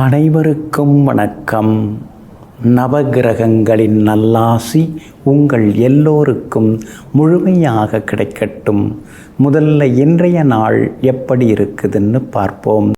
அனைவருக்கும் வணக்கம். நவகிரகங்களின் நல்லாசி உங்கள் எல்லோருக்கும் முழுமையாக கிடைக்கட்டும். முதல்ல இன்றைய நாள் எப்படி இருக்குதுன்னு பார்ப்போம்.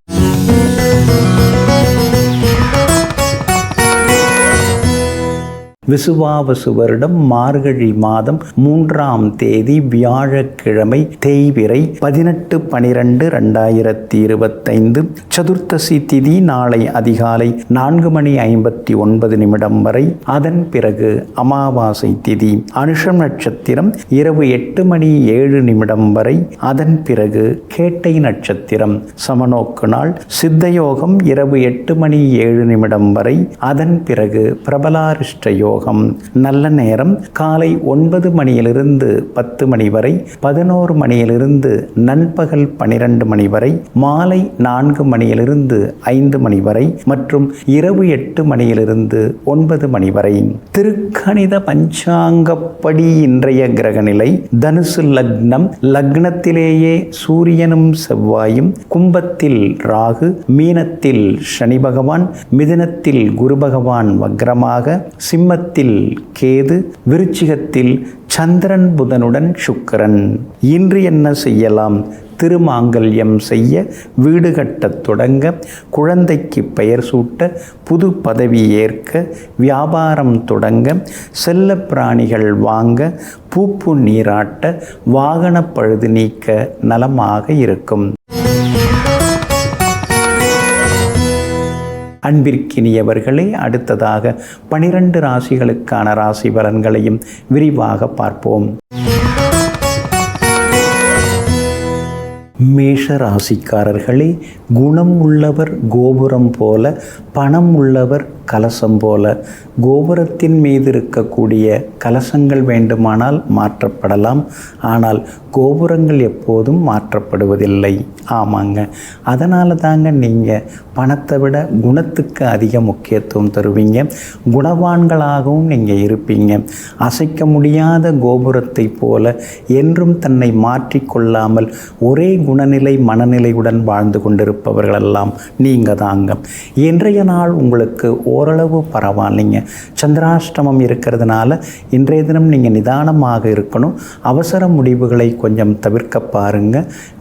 விசுவாவசு வருடம் மார்கழி மாதம் 3ஆம் தேதி வியாழக்கிழமை, தேய்பிறை 18/12/2025. சதுர்த்தசி திதி நாளை அதிகாலை 4:59 வரை. அதன் பிறகு அமாவாசை திதி. அனுஷம் நட்சத்திரம் இரவு 8:07 வரை. அதன் பிறகு கேட்டை நட்சத்திரம். சமநோக்கு நாள். சித்தயோகம் இரவு 8:07 வரை. அதன் பிறகு பிரபலாரிஷ்ட யோகம். நல்ல நேரம் காலை 9 மணியிலிருந்து 10 மணி வரை, 11 மணியிலிருந்து நண்பகல் 12 மணி வரை, மாலை 4 மணியிலிருந்து 5 மணி வரை மற்றும் இரவு 8 மணியிலிருந்து 9 மணி வரை. திருக்கணித பஞ்சாங்கப்படி இன்றைய கிரகநிலை: தனுசு லக்னம். லக்னத்திலேயே சூரியனும் செவ்வாயும், கும்பத்தில் ராகு, மீனத்தில் சனி பகவான், மிதுனத்தில் குரு பகவான் வக்ரமாக, சிம்மத்தில் கேது, விருச்சிகத்தில் சந்திரன் புதனுடன் சுக்கிரன். இன்று என்ன செய்யலாம்? திருமாங்கல்யம் செய்ய, வீடு கட்டத் தொடங்க, குழந்தைக்கு பெயர் சூட்ட, புது பதவி ஏற்க, வியாபாரம் தொடங்க, செல்ல பிராணிகள் வாங்க, பூப்பு நீராட்ட, வாகன பழுது நீக்க நலமாக இருக்கும். அன்பிற்கினியவர்களே, அடுத்ததாக 12 ராசிகளுக்கான ராசி பலன்களையும் விரிவாக பார்ப்போம். மேஷ ராசிக்காரர்களே, குணம் உள்ளவர் கோபுரம் போல, பணம் உள்ளவர் கலசம் போல. கோபுரத்தின் மீது இருக்கக்கூடிய கலசங்கள் வேண்டுமானால் மாற்றப்படலாம், ஆனால் கோபுரங்கள் எப்போதும் மாற்றப்படுவதில்லை. ஆமாங்க, அதனால தாங்க நீங்கள் பணத்தை விட குணத்துக்கு அதிக முக்கியத்துவம் தருவீங்க. குணவான்களாகவும் நீங்கள் இருப்பீங்க. அசைக்க முடியாத கோபுரத்தை போல என்றும் தன்னை மாற்றிக்கொள்ளாமல் ஒரே குணநிலை மனநிலையுடன் வாழ்ந்து கொண்டிருப்பவர்களெல்லாம் நீங்கள் தாங்க. இன்றைய நாள் உங்களுக்கு ஓரளவு பரவாயில்லைங்க. சந்திராஷ்டமம் இருக்கிறதுனால இன்றைய தினம் நீங்கள் நிதானமாக இருக்கணும். அவசர முடிவுகளை கொஞ்சம் தவிர்க்க பாருங்க.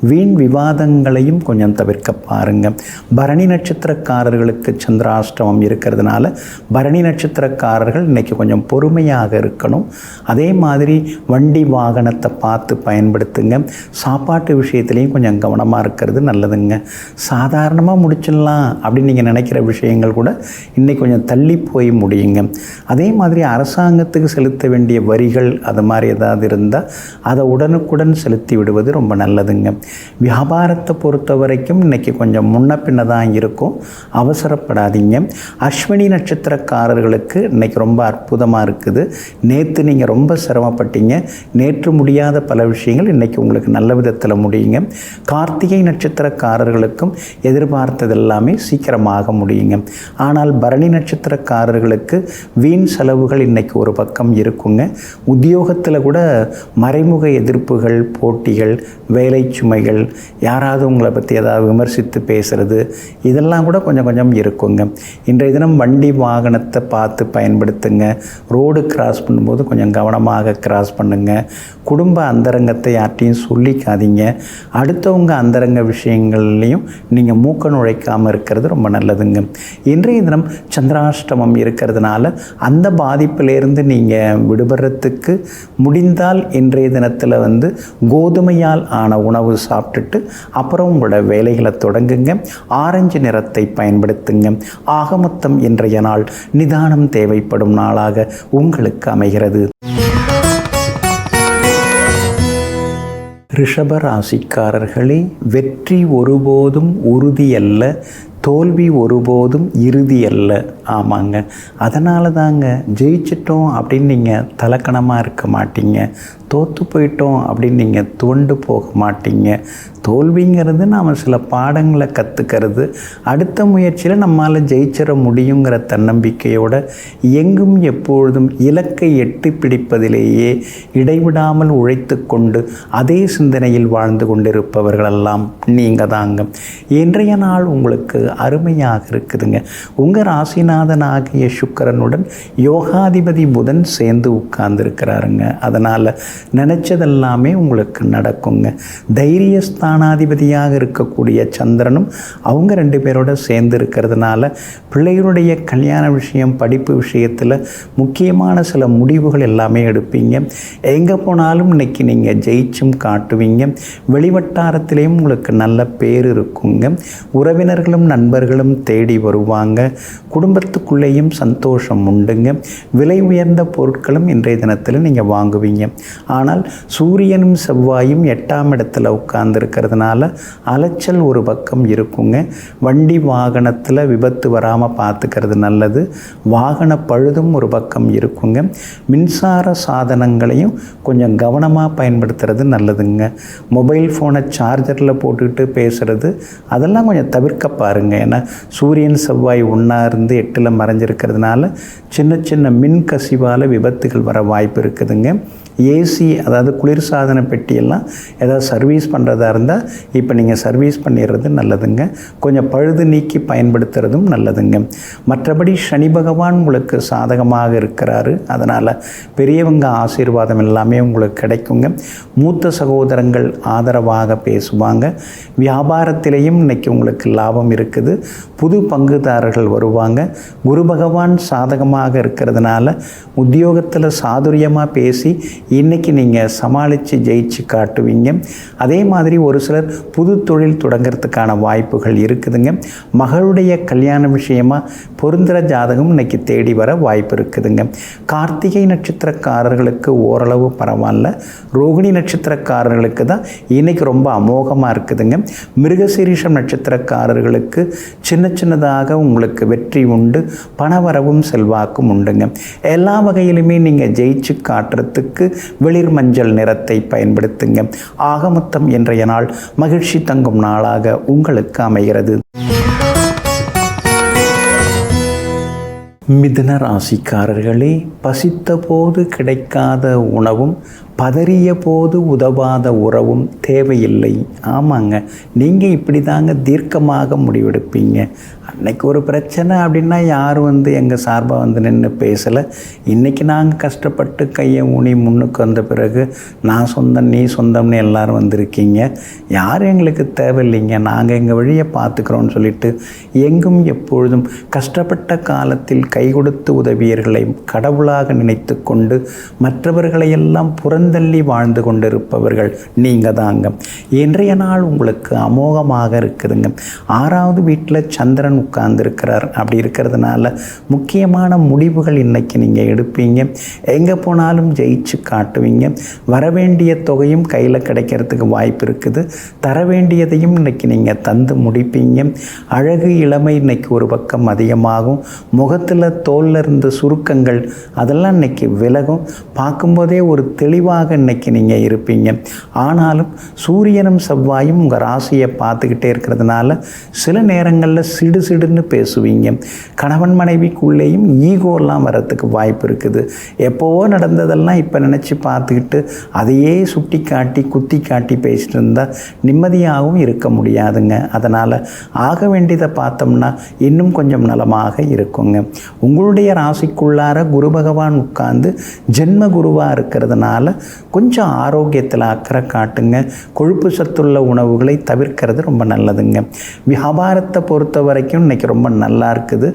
வீண் விவாதங்களையும் கொஞ்சம் தவிர்க்க பாருங்க. பரணி நட்சத்திரக்காரர்களுக்கு சந்திராஷ்டமம் இருக்கிறதுனால பரணி நட்சத்திரக்காரர்கள் இன்னைக்கு கொஞ்சம் பொறுமையாக இருக்கணும். அதே மாதிரி வண்டி வாகனத்தை பார்த்து பயன்படுத்துங்க. சாப்பாட்டு விஷயத்துலையும் கொஞ்சம் கவனமாக இருக்கிறது நல்லதுங்க. சாதாரணமாக முடிச்சிடலாம் அப்படின்னு நீங்கள் நினைக்கிற விஷயங்கள் கூட இன்னைக்கு கொஞ்சம் தள்ளி போய் முடியுங்க. அதே மாதிரி அரசாங்கத்துக்கு செலுத்த வேண்டிய வரிகள் அது மாதிரி ஏதாவது இருந்தால் அதை உடனுக்குடன் செலுத்தி விடுவது ரொம்ப நல்லதுங்க. வியாபாரத்தை பொறுத்த வரைக்கும் இன்னைக்கு கொஞ்சம் முன்ன பின்ன தான் இருக்கும், அவசரப்படாதீங்க. அஸ்வினி நட்சத்திரக்காரர்களுக்கு இன்னைக்கு ரொம்ப அற்புதமாக இருக்குது. நேற்று நீங்கள் ரொம்ப சிரமப்பட்டீங்க, நேற்று முடியாத பல விஷயங்கள் இன்னைக்கு உங்களுக்கு நல்ல விதத்தில் முடியுங்க. கார்த்திகை நட்சத்திரக்காரர்களுக்கும் எதிர்பார்த்தது எல்லாமே சீக்கிரமாக முடியுங்க. ஆனால் பரணி நட்சத்திரக்காரர்களுக்கு வீண் செலவுகள் இன்னைக்கு ஒரு பக்கம் இருக்குங்க. உத்தியோகத்தில் கூட மறைமுக எதிர்ப்புகள், போட்டிகள், வேலை சுமைகள், யாராவது உங்களை பற்றி ஏதாவது விமர்சித்து பேசுகிறது, இதெல்லாம் கூட கொஞ்சம் கொஞ்சம் இருக்குங்க. இன்றைய தினம் வண்டி வாகனத்தை பார்த்து பயன்படுத்துங்க. ரோடு கிராஸ் பண்ணும்போது கொஞ்சம் கவனமாக கிராஸ் பண்ணுங்க. குடும்ப அந்தரங்கத்தை யார்ட்டையும் சொல்லிக்காதீங்க. அடுத்தவங்க அந்தரங்க விஷயங்கள்லையும் நீங்கள் மூக்க நுழைக்காமல் இருக்கிறது ரொம்ப நல்லதுங்க. இன்றைய தினம் சந்திராஷ்டமம் இருக்கிறதுனால அந்த பாதிப்பிலேருந்து நீங்கள் விடுபடுறதுக்கு முடிந்தால் இன்றைய தினத்தில் கோதுமையால் ஆன உணவு சாப்பிட்டுட்டு அப்புறம் உங்களோட வேலைகளை தொடங்குங்க. ஆரஞ்சு நிறத்தை பயன்படுத்துங்க. ஆக மொத்தம் இன்றைய நாள் நிதானம் தேவைப்படும் நாளாக உங்களுக்கு அமைகிறது. ரிஷப ராசிக்காரர்களே, வெற்றி ஒருபோதும் உறுதியல்ல, தோல்வி ஒருபோதும் இறுதி அல்ல. ஆமாங்க, அதனால தாங்க ஜெயிச்சிட்டோம் அப்படின்னு நீங்கள் தலக்கணமாக இருக்க மாட்டீங்க. தோற்று போயிட்டோம் அப்படின்னு நீங்கள் துவண்டு போக மாட்டீங்க. தோல்விங்கிறது நாம் சில பாடங்களை கற்றுக்கிறது. அடுத்த முயற்சியில் நம்மால் ஜெயிச்சிட முடியுங்கிற தன்னம்பிக்கையோடு எங்கும் எப்பொழுதும் இலக்கை எட்டி பிடிப்பதிலேயே இடைவிடாமல் உழைத்து கொண்டு அதே சிந்தனையில் வாழ்ந்து கொண்டிருப்பவர்களெல்லாம் நீங்கள் தாங்க. இன்றைய நாள் உங்களுக்கு அருமையாக இருக்குதுங்க. உங்கள் ராசிநாதன் ஆகிய சுக்கிரனுடன் யோகாதிபதி புதன் சேர்ந்து உட்கார்ந்துருக்கிறாருங்க. அதனால் நினச்சதெல்லாமே உங்களுக்கு நடக்குங்க. தைரியஸ்தானாதிபதியாக இருக்கக்கூடிய சந்திரனும் அவங்க 2 பேரோட சேர்ந்து இருக்கிறதுனால பிள்ளைகளுடைய கல்யாண விஷயம், படிப்பு விஷயத்தில் முக்கியமான சில முடிவுகள் எல்லாமே எடுப்பீங்க. எங்கே போனாலும் இன்னைக்கு நீங்கள் ஜெயிச்சும் காட்டுவீங்க. வெளிவட்டாரத்திலேயும் உங்களுக்கு நல்ல பேர் இருக்குங்க. உறவினர்களும் நண்பர்களும் தேடி வருவாங்க. குடும்பத்துக்குள்ளேயும் சந்தோஷம் உண்டுங்க. விலை உயர்ந்த பொருட்களும் இன்றைய தினத்தில் நீங்கள் வாங்குவீங்க. ஆனால் சூரியனும் செவ்வாயும் 8ஆம் இடத்துல உட்கார்ந்து இருக்கிறதுனால அலைச்சல் ஒரு பக்கம் இருக்குங்க. வண்டி வாகனத்தில் விபத்து வராமல் பார்த்துக்கிறது நல்லது. வாகன பழுதும் ஒரு பக்கம் இருக்குங்க. மின்சார சாதனங்களையும் கொஞ்சம் கவனமாக பயன்படுத்துறது நல்லதுங்க. மொபைல் ஃபோனை சார்ஜரில் போட்டுக்கிட்டு பேசுகிறது அதெல்லாம் கொஞ்சம் தவிர்க்க பாருங்கள். ஏன்னா சூரியன் செவ்வாய் ஒன்றா இருந்து 8ல் மறைஞ்சிருக்கிறதுனால சின்ன சின்ன மின் கசிவால் விபத்துகள் வர வாய்ப்பு இருக்குதுங்க. ஏசி அதாவது குளிர்சாதன பெட்டியெல்லாம் ஏதாவது சர்வீஸ் பண்ணுறதா இருந்தால் இப்போ நீங்கள் சர்வீஸ் பண்ணிடுறது நல்லதுங்க. கொஞ்சம் பழுது நீக்கி பயன்படுத்துகிறதும் நல்லதுங்க. மற்றபடி சனி பகவான் உங்களுக்கு சாதகமாக இருக்கிறாரு. அதனால் பெரியவங்க ஆசீர்வாதம் எல்லாமே உங்களுக்கு கிடைக்குங்க. மூத்த சகோதரங்கள் ஆதரவாக பேசுவாங்க. வியாபாரத்திலேயும் இன்றைக்கி உங்களுக்கு லாபம் இருக்குது. புது பங்குதாரர்கள் வருவாங்க. குரு பகவான் சாதகமாக இருக்கிறதுனால உத்தியோகத்தில் சாதுரியமாக பேசி இன்றைக்கி நீங்கள் சமாளித்து ஜெயிச்சு காட்டுவீங்க. அதே மாதிரி ஒரு சிலர் புது தொழில் தொடங்கிறதுக்கான வாய்ப்புகள் இருக்குதுங்க. மகளுடைய கல்யாண விஷயமாக பொருந்துகிற ஜாதகம் இன்றைக்கி தேடி வர வாய்ப்பு இருக்குதுங்க. கார்த்திகை நட்சத்திரக்காரர்களுக்கு ஓரளவு பரவாயில்ல. ரோகிணி நட்சத்திரக்காரர்களுக்கு தான் இன்றைக்கி ரொம்ப அமோகமாக இருக்குதுங்க. மிருகசீரிஷம் நட்சத்திரக்காரர்களுக்கு சின்ன சின்னதாக உங்களுக்கு வெற்றி உண்டு. பணவரவும் செல்வாக்கும் உண்டுங்க. எல்லா வகையிலுமே நீங்கள் ஜெயிச்சு காட்டுறதுக்கு வெளிர் மஞ்சள் நிறத்தை பயன்படுத்துங்க. ஆக மொத்தம் இன்றைய நாள் மகிழ்ச்சி தங்கும் நாளாக உங்களுக்கு அமைகிறது. மிதுன ராசிக்காரர்களே, பசித்த போது கிடைக்காத உணவும் பதறிய போது உதவாத உறவும் தேவையில்லை. ஆமாங்க, நீங்கள் இப்படி தாங்க தீர்க்கமாக முடிவெடுப்பீங்க. அன்னைக்கு ஒரு பிரச்சனை அப்படின்னா யாரும் எங்கள் சார்பாக நின்று பேசலை. இன்றைக்கி நாங்கள் கஷ்டப்பட்டு கையை ஊனி முன்னுக்கு வந்த பிறகு நான் சொந்தம் நீ சொந்தம்னு எல்லோரும் வந்திருக்கீங்க. யாரும் எங்களுக்கு தேவையில்லைங்க, நாங்கள் எங்கள் வழியை பார்த்துக்கிறோன்னு சொல்லிட்டு எங்கும் எப்பொழுதும் கஷ்டப்பட்ட காலத்தில் கை கொடுத்து உதவியர்களை கடவுளாக நினைத்து கொண்டு மற்றவர்களையெல்லாம் புறந்தள்ளி வாழ்ந்து கொண்டிருப்பவர்கள் நீங்கள் தாங்க. இன்றைய நாள் உங்களுக்கு அமோகமாக இருக்குதுங்க. 6வது வீட்டில் சந்திரன் உட்கார்ந்துருக்கிறார். அப்படி இருக்கிறதுனால முக்கியமான முடிவுகள் இன்றைக்கி நீங்கள் எடுப்பீங்க. எங்கே போனாலும் ஜெயிச்சு காட்டுவீங்க. வரவேண்டிய தொகையும் கையில் கிடைக்கிறதுக்கு வாய்ப்பு இருக்குது. தர வேண்டியதையும் இன்றைக்கி நீங்கள் தந்து முடிப்பீங்க. அழகு இளமை இன்றைக்கி ஒரு பக்கம் அதிகமாகும். முகத்தில் தோலில் இருந்த சுருக்கங்கள் அதெல்லாம் இன்றைக்கி விலகும். பார்க்கும்போதே ஒரு தெளிவாக இன்றைக்கி நீங்கள் இருப்பீங்க. ஆனாலும் சூரியனும் செவ்வாயும் உங்கள் ராசியை பார்த்துக்கிட்டே இருக்கிறதுனால சில நேரங்களில் சிடுன்னு பேசுவீங்க. கணவன் மனைவிக்குள்ளேயும் ஈகோலாம் வரத்துக்கு வாய்ப்பு இருக்குது. எப்போவோ நடந்ததெல்லாம் இப்போ நினச்சி பார்த்துக்கிட்டு அதையே சுட்டி காட்டி குத்தி காட்டி பேசிட்டு இருந்தால் நிம்மதியாகவும் இருக்க முடியாதுங்க. அதனால் ஆக வேண்டியதை பார்த்தோம்னா இன்னும் கொஞ்சம் நலமாக இருக்குங்க. உங்களுடைய ராசிக்குள்ளார குரு பகவான் உட்கார்ந்து ஜென்ம குருவாக இருக்கிறதுனால கொஞ்சம் ஆரோக்கியத்தில் அக்கறை காட்டுங்க. கொழுப்பு சத்துள்ள உணவுகளை தவிர்க்கிறது ரொம்ப நல்லதுங்க. வியாபாரத்தை பொறுத்த வரைக்கும் இன்றைக்கி ரொம்ப நல்லா இருக்குது,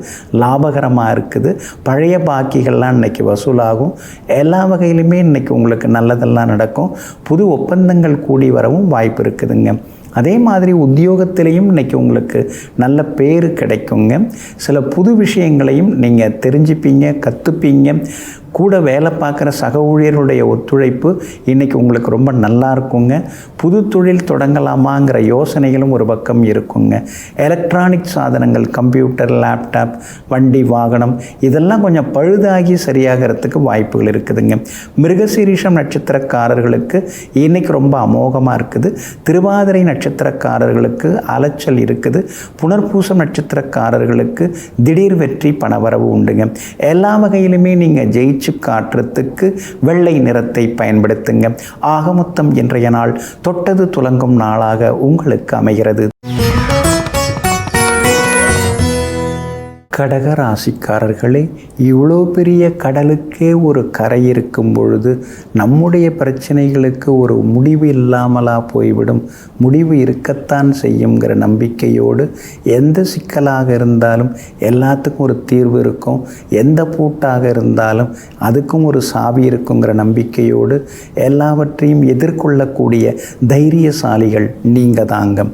லாபகரமாக இருக்குது. பழைய பாக்கிகள்லாம் இன்றைக்கி வசூலாகும். எல்லா வகையிலுமே இன்றைக்கி உங்களுக்கு நல்லதெல்லாம் நடக்கும். புது ஒப்பந்தங்கள் கூடி வரவும் வாய்ப்பு இருக்குதுங்க. அதே மாதிரி உத்தியோகத்திலையும் இன்றைக்கி உங்களுக்கு நல்ல பேர் கிடைக்குங்க. சில புது விஷயங்களையும் நீங்கள் தெரிஞ்சுப்பீங்க, கற்றுப்பீங்க. கூட வேலை பார்க்குற சக ஊழியர்களுடைய ஒத்துழைப்பு இன்றைக்கி உங்களுக்கு ரொம்ப நல்லா இருக்குங்க. புது தொழில் தொடங்கலாமாங்கிற யோசனைகளும் ஒரு பக்கம் இருக்குங்க. எலக்ட்ரானிக் சாதனங்கள், கம்ப்யூட்டர், லேப்டாப், வண்டி, வாகனம் இதெல்லாம் கொஞ்சம் பழுதாகி சரியாகிறதுக்கு வாய்ப்புகள் இருக்குதுங்க. மிருகசீரிஷம் நட்சத்திரக்காரர்களுக்கு இன்றைக்கி ரொம்ப அமோகமாக இருக்குது. திருவாதிரை நட்சத்திரக்காரர்களுக்கு அலைச்சல் இருக்குது. புனர்பூசம் நட்சத்திரக்காரர்களுக்கு திடீர் வெற்றி பணவரவு உண்டுங்க. எல்லா வகையிலுமே நீங்கள் ஜெயிச்சு காட்டுறதுக்கு வெள்ளை நிறத்தை பயன்படுத்துங்க. ஆக மொத்தம் இன்றைய நாள் தொட்டது துலங்கும் நாளாக உங்களுக்கு அமைகிறது. கடக ராசிக்காரர்களே, இவ்வளோ பெரிய கடலுக்கே ஒரு கரை இருக்கும் பொழுது நம்முடைய பிரச்சனைகளுக்கு ஒரு முடிவு இல்லாமலா போய்விடும்? முடிவு இருக்கத்தான் செய்யுங்கிற நம்பிக்கையோடு எந்த சிக்கலாக இருந்தாலும் எல்லாத்துக்கும் ஒரு தீர்வு இருக்கும், எந்த பூட்டாக இருந்தாலும் அதுக்கும் ஒரு சாவி இருக்குங்கிற நம்பிக்கையோடு எல்லாவற்றையும் எதிர்கொள்ளக்கூடிய தைரியசாலிகள் நீங்கள் தாங்க.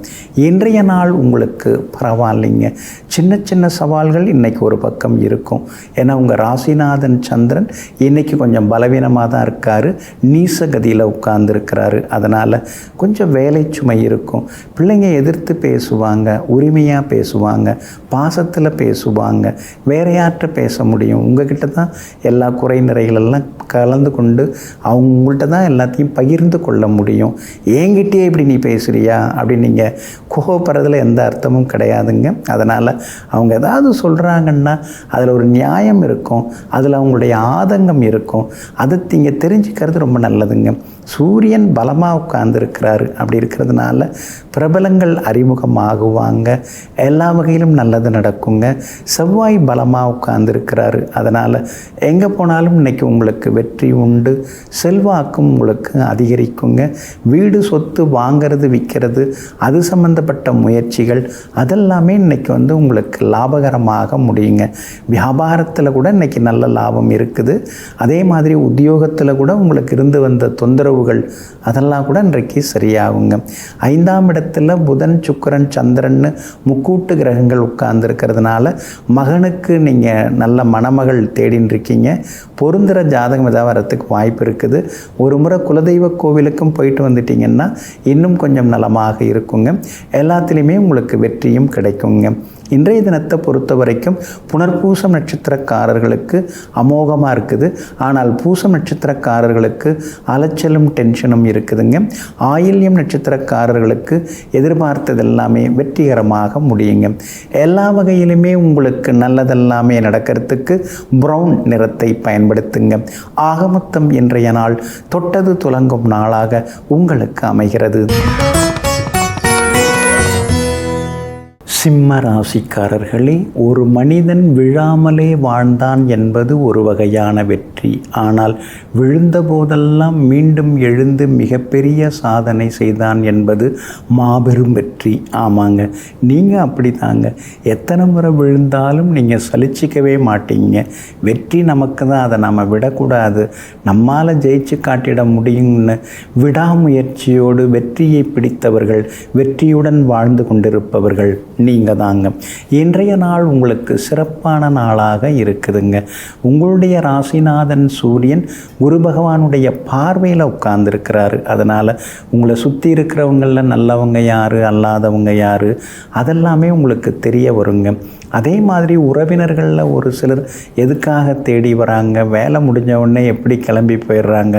இன்றைய நாள் உங்களுக்கு பரவாயில்லைங்க. சின்ன சின்ன சவால்கள் இன்றைக்கி ஒரு பக்கம் இருக்கும். ஏன்னா உங்கள் ராசிநாதன் சந்திரன் இன்றைக்கி கொஞ்சம் பலவீனமாக தான் இருக்கார், நீசகதியில் உட்கார்ந்துருக்கிறாரு. அதனால் கொஞ்சம் வேலை சுமை இருக்கும். பிள்ளைங்க எதிர்த்து பேசுவாங்க, உரிமையாக பேசுவாங்க, பாசத்தில் பேசுவாங்க. வேற யார்கிட்ட பேச முடியும்? உங்ககிட்ட தான் எல்லா குறை நிறைகளெல்லாம் கலந்து கொண்டு அவங்கள்ட்ட தான் எல்லாத்தையும் பகிர்ந்து கொள்ள முடியும். என்கிட்டயே இப்படி நீ பேசுகிறியா அப்படின்னு நீங்கள் கோபப்படுறதுல எந்த அர்த்தமும் கிடையாதுங்க. அதனால் அவங்க ஏதாவது சொல்கிறாங்கன்னா அதில் ஒரு நியாயம் இருக்கும், அதில் அவங்களுடைய ஆதங்கம் இருக்கும். அதை நீங்கள் தெரிஞ்சுக்கிறது ரொம்ப நல்லதுங்க. சூரியன் பலமாக உட்கார்ந்துருக்கிறாரு. அப்படி இருக்கிறதுனால பிரபலங்கள் அறிமுகமாகுவாங்க, எல்லா வகையிலும் நல்லது நடக்குங்க. செவ்வாய் பலமாக உட்கார்ந்துருக்கிறாரு. அதனால் எங்கே போனாலும் இன்றைக்கி உங்களுக்கு வெற்றி உண்டு, செல்வாக்கும் உங்களுக்கு அதிகரிக்குங்க. வீடு சொத்து வாங்கிறது விற்கிறது அது சம்பந்தப்பட்ட முயற்சிகள் அதெல்லாமே இன்றைக்கி உங்களுக்கு லாபகரமாக முடியுங்க. வியாபாரத்தில் கூட இன்றைக்கி நல்ல லாபம் இருக்குது. அதே மாதிரி உத்தியோகத்தில் கூட உங்களுக்கு இருந்து வந்த தொந்தரவுகள் அதெல்லாம் கூட இன்றைக்கு சரியாகுங்க. 5ஆம் இடத்துல புதன் சுக்கிரன் சந்திரன் முக்கூட்டு கிரகங்கள் உட்கார்ந்துருக்கிறதுனால மகனுக்கு நீங்கள் நல்ல மணமகள் தேடின்னு இருக்கீங்க. பொருந்துகிற ஜாதகம் ஏதாவது வரத்துக்கு வாய்ப்பு இருக்குது. ஒரு முறை குலதெய்வ கோவிலுக்கும் போயிட்டு வந்துட்டிங்கன்னா இன்னும் கொஞ்சம் நலமாக இருக்குங்க. எல்லாத்துலேயுமே உங்களுக்கு வெற்றியும் கிடைக்குங்க. இன்றைய தினத்தை பொறுத்த வரைக்கும் புனர்பூசம் நட்சத்திரக்காரர்களுக்கு அமோகமாக இருக்குது. ஆனால் பூசம் நட்சத்திரக்காரர்களுக்கு அலைச்சலும் டென்ஷனும் இருக்குதுங்க. ஆயில்யம் நட்சத்திரக்காரர்களுக்கு எதிர்பார்த்தது எல்லாமே வெற்றிகரமாக முடியுங்க. எல்லா வகையிலுமே உங்களுக்கு நல்லதெல்லாமே நடக்கிறதுக்கு ப்ரௌன் நிறத்தை பயன்படுத்துங்க. ஆகமொத்தம் இன்றைய நாள் தொட்டது துலங்கும் நாளாக உங்களுக்கு அமைகிறது. சிம்ம ராசிக்காரர்களே, ஒரு மனிதன் விழாமலே வாழ்ந்தான் என்பது ஒரு வகையான வெற்றி. ஆனால் விழுந்த போதெல்லாம் மீண்டும் எழுந்து மிகப்பெரிய சாதனை செய்தான் என்பது மாபெரும் வெற்றி. ஆமாங்க, நீங்கள் அப்படி தாங்க. எத்தனை முறை விழுந்தாலும் நீங்கள் சலிச்சிக்கவே மாட்டீங்க. வெற்றி நமக்கு தான், அதை நம்ம விடக்கூடாது. நம்மால் ஜெயிச்சு காட்டிட முடியும்னு விடாமுயற்சியோடு வெற்றியை பிடித்தவர்கள், வெற்றியுடன் வாழ்ந்து கொண்டிருப்பவர்கள் நீங்கள் தாங்க. இன்றைய நாள் உங்களுக்கு சிறப்பான நாளாக இருக்குதுங்க. உங்களுடைய ராசிநாதன் சூரியன் குரு பகவானுடைய பார்வையில் உட்கார்ந்துருக்கிறாரு. அதனால் உங்களை சுற்றி இருக்கிறவங்களில் நல்லவங்க யார், அல்லாதவங்க யார், அதெல்லாமே உங்களுக்கு தெரிய வருங்க. அதே மாதிரி உறவினர்களில் ஒரு சிலர் எதுக்காக தேடி வராங்க, வேலை முடிஞ்ச உடனே எப்படி கிளம்பி போயிடுறாங்க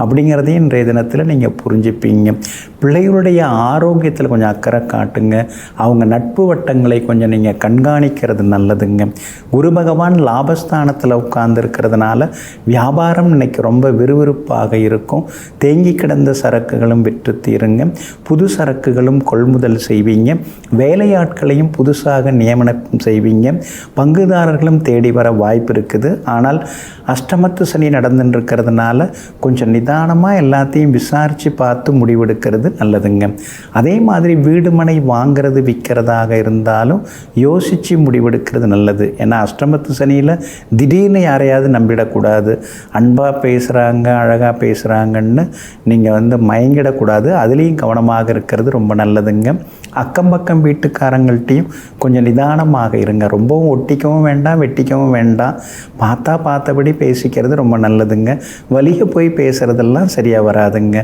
அப்படிங்கிறதையும் இன்றைய தினத்தில் நீங்கள் புரிஞ்சுப்பீங்க. பிள்ளைகளுடைய ஆரோக்கியத்தில் கொஞ்சம் அக்கறை காட்டுங்க. அவங்க நட்பு வட்டங்களை கொஞ்சம் நீங்கள் கண்காணிக்கிறது நல்லதுங்க. குரு பகவான் லாபஸ்தானத்தில் உட்கார்ந்துருக்கிறதுனால வியாபாரம் இன்னைக்கு ரொம்ப விறுவிறுப்பாக இருக்கும். தேங்கி கிடந்த சரக்குகளும் விற்று தீருங்க. புது சரக்குகளும் கொள்முதல் செய்வீங்க. வேலையாட்களையும் புதுசாக நியமனம் செய்வீங்க. பங்குதாரர்களும் தேடி வர வாய்ப்பு இருக்குது. ஆனால் அஷ்டமத்து சனி நடந்துட்டு இருக்கிறதுனால கொஞ்சம் நிதானமாக எல்லாத்தையும் விசாரித்து பார்த்து முடிவெடுக்கிறது நல்லதுங்க. அதே மாதிரி வீடு மனை வாங்கிறது விற்கிறதாக இருந்தாலும் யோசித்து முடிவெடுக்கிறது நல்லது. ஏன்னா அஷ்டமத்து சனியில் திடீர்னு யாரையாவது நம்பிடக்கூடாது. அன்பாக பேசுகிறாங்க, அழகாக பேசுகிறாங்கன்னு நீங்கள் மயங்கிடக்கூடாது. அதுலேயும் கவனமாக இருக்கிறது ரொம்ப நல்லதுங்க. அக்கம் பக்கம் வீட்டுக்காரங்கள்ட்டையும் கொஞ்சம் நிதானமாக இருங்க. ரொம்பவும் ஒட்டிக்கவும் வேண்டாம், வெட்டிக்கவும் வேண்டாம். பார்த்தபடி பேசிக்கிறது ரொம்ப நல்லதுங்க. வலிக போய் பேசுகிறதெல்லாம் சரியாக வராதுங்க.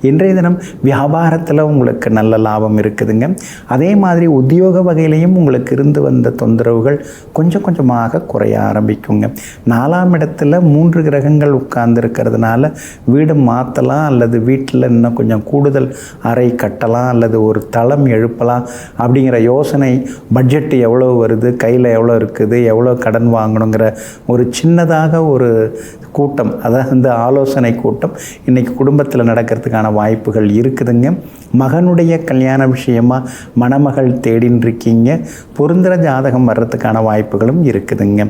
இன்றைய தினம் வியாபாரத்தில் உங்களுக்கு நல்ல லாபம் இருக்குதுங்க. அதே மாதிரி உத்தியோக வகையிலையும் உங்களுக்கு இருந்து வந்த தொந்தரவுகள் கொஞ்சம் கொஞ்சமாக குறைய ஆரம்பிக்குங்க. 4ஆம் இடத்துல 3 கிரகங்கள் உட்கார்ந்து இருக்கிறதுனால வீடு மாற்றலாம், அல்லது வீட்டில் இன்னும் கொஞ்சம் கூடுதல் அறை கட்டலாம், அல்லது ஒரு தளம் எழுப்பலாம் கொடுக்கலாம் அப்படிங்கிற யோசனை, பட்ஜெட்டு எவ்வளோ வருது, கையில் எவ்வளோ இருக்குது, எவ்வளோ கடன் வாங்கணுங்கிற ஒரு சின்னதாக ஒரு கூட்டம், அதாவது இந்த ஆலோசனை கூட்டம் இன்றைக்கி குடும்பத்தில் நடக்கிறதுக்கான வாய்ப்புகள் இருக்குதுங்க. மகனுடைய கல்யாண விஷயமாக மணமகள் தேடின்னு இருக்கீங்க. பொருந்திர ஜாதகம் வர்றதுக்கான வாய்ப்புகளும் இருக்குதுங்க.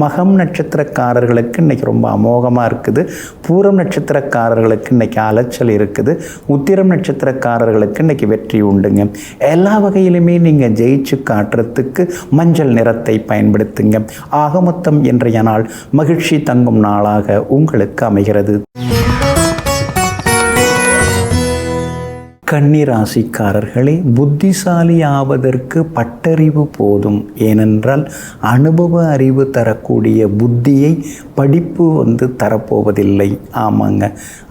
மகம் நட்சத்திரக்காரர்களுக்கு இன்றைக்கி ரொம்ப அமோகமாக இருக்குது. பூரம் நட்சத்திரக்காரர்களுக்கு இன்றைக்கி அலைச்சல் இருக்குது. உத்திரம் நட்சத்திரக்காரர்களுக்கு இன்றைக்கி வெற்றி உண்டுங்க. எல்லா வகையிலுமே நீங்கள் ஜெயிச்சு காட்டுறதுக்கு மஞ்சள் நிறத்தை பயன்படுத்துங்க. ஆக மொத்தம் இன்றைய நாள் மகிழ்ச்சி தங்கும் நாளாக உங்களுக்கு அமைகிறது. கன்னிராசிக்காரர்களே, புத்திசாலி ஆவதற்கு பட்டறிவு போதும். ஏனென்றால் அனுபவ அறிவு தரக்கூடிய புத்தியை படிப்பு தரப்போவதில்லை. ஆமாங்க,